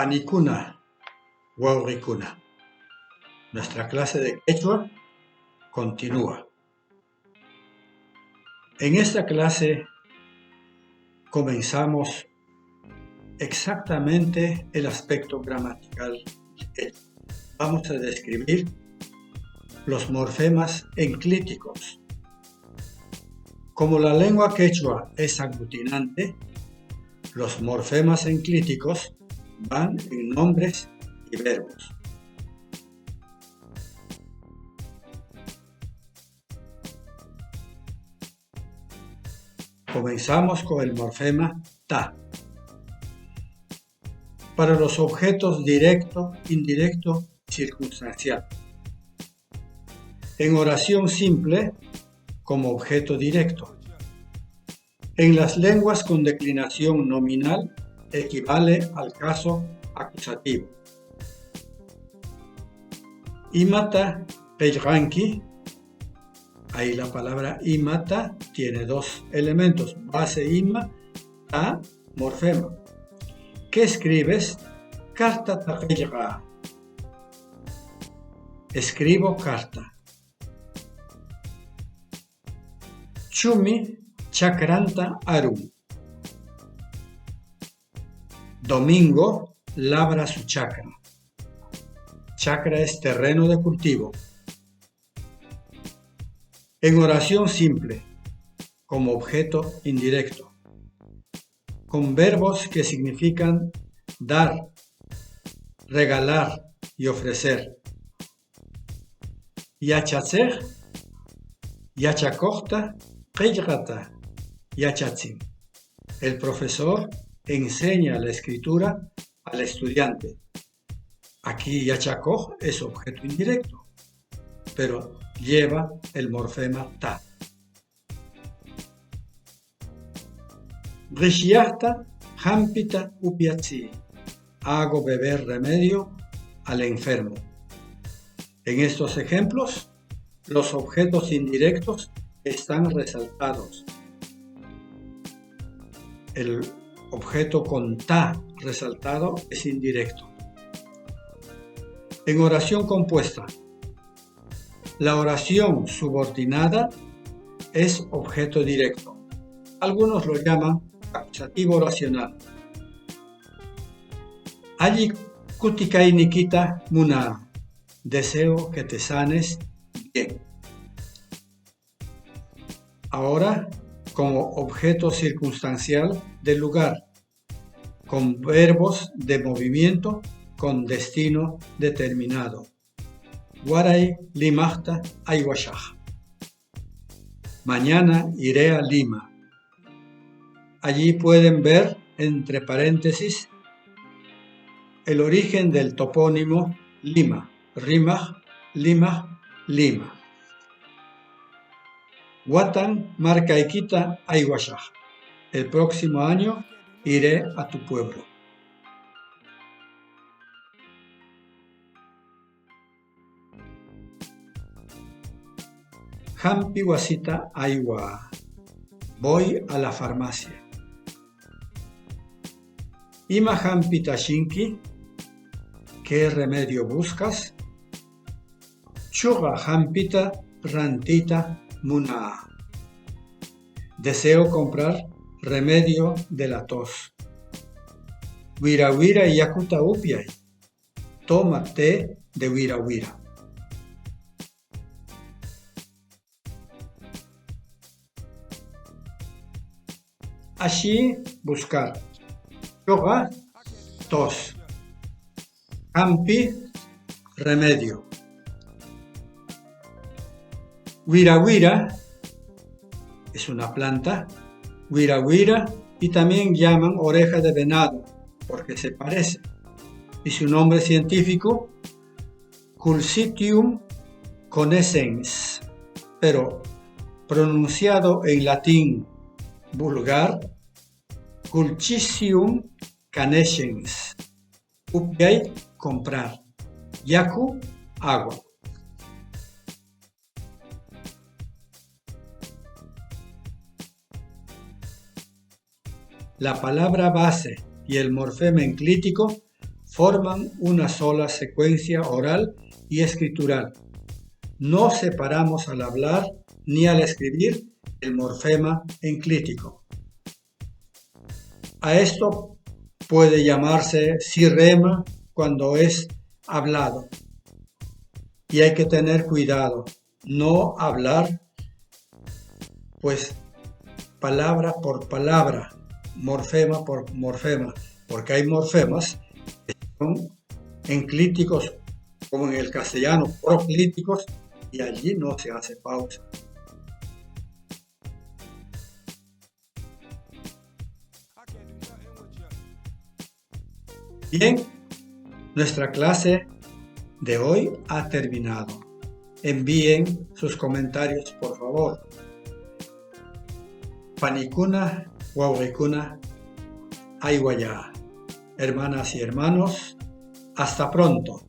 Panicuna, Wauricuna. Nuestra clase de quechua continúa. En esta clase comenzamos exactamente el aspecto gramatical. Vamos a describir los morfemas enclíticos. Como la lengua quechua es aglutinante, los morfemas enclíticos van en nombres y verbos. Comenzamos con el morfema ta. Para los objetos directo, indirecto y circunstancial. En oración simple, como objeto directo. En las lenguas con declinación nominal, equivale al caso acusativo. Imata peyranki. Ahí la palabra imata tiene dos elementos, base ima, ta, morfema. ¿Qué escribes? Carta taqillra. Escribo carta. Chumi chakranta arum. Domingo labra su chacra. Chacra es terreno de cultivo. En oración simple, como objeto indirecto, con verbos que significan dar, regalar y ofrecer. Yachacer, yachakorta, qillrata, yachatzin. El profesor enseña la escritura al estudiante. Aquí yachakoj es objeto indirecto, pero lleva el morfema ta. Rishiahta hampita upiatzi. Hago beber remedio al enfermo. En estos ejemplos, los objetos indirectos están resaltados. El objeto con ta resaltado es indirecto. En oración compuesta, la oración subordinada es objeto directo. Algunos lo llaman acusativo oracional. Allí kutikai nikita muna. Deseo que te sanes bien. Ahora, como objeto circunstancial del lugar, con verbos de movimiento con destino determinado. Waray limahta aywashah. Mañana iré a Lima. Allí pueden ver, entre paréntesis, el origen del topónimo Lima. Rimah, Lima, Lima. Watan marcaikita aywashah. El próximo año iré a tu pueblo. Hampi wasita aywa. Voy a la farmacia. Ima hampi tashinki. ¿Qué remedio buscas? Chuga hampita rantita muna. Deseo comprar remedio de la tos. Wira wira yakuta upiay. Toma té de wira wira. Allí buscar. Yoga, tos. Hampi, remedio. Wira wira es una planta. Wira wira y también llaman oreja de venado porque se parece. Y su nombre científico, Culcitium conescens, pero pronunciado en latín vulgar, Culchisium canescens. Upiay, comprar. Yaku, agua. La palabra base y el morfema enclítico forman una sola secuencia oral y escritural. No separamos al hablar ni al escribir el morfema enclítico. A esto puede llamarse sirrema cuando es hablado. Y hay que tener cuidado, no hablar pues palabra por palabra, morfema por morfema, porque hay morfemas que son enclíticos, como en el castellano, proclíticos, y allí no se hace pausa. Bien, nuestra clase de hoy ha terminado. Envíen sus comentarios, por favor. Panicuna, Wawrikuna, Aywaya. Hermanas y hermanos, hasta pronto.